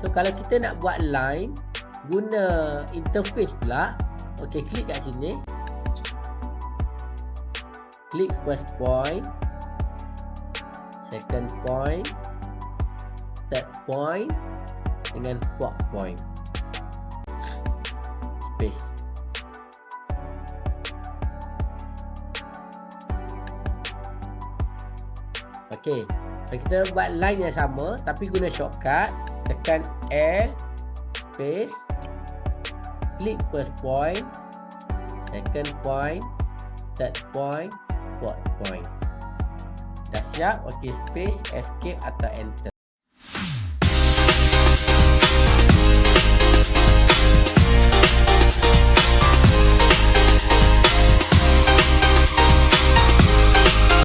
So kalau kita nak buat line guna interface pula, okey, klik kat sini. Klik first point, second point, third point dengan fourth point. Space. Okey, kita buat line yang sama tapi guna shortcut, tekan L space, klik first point, second point, third point, fourth point. Dah siap? Okey, space, escape atau enter.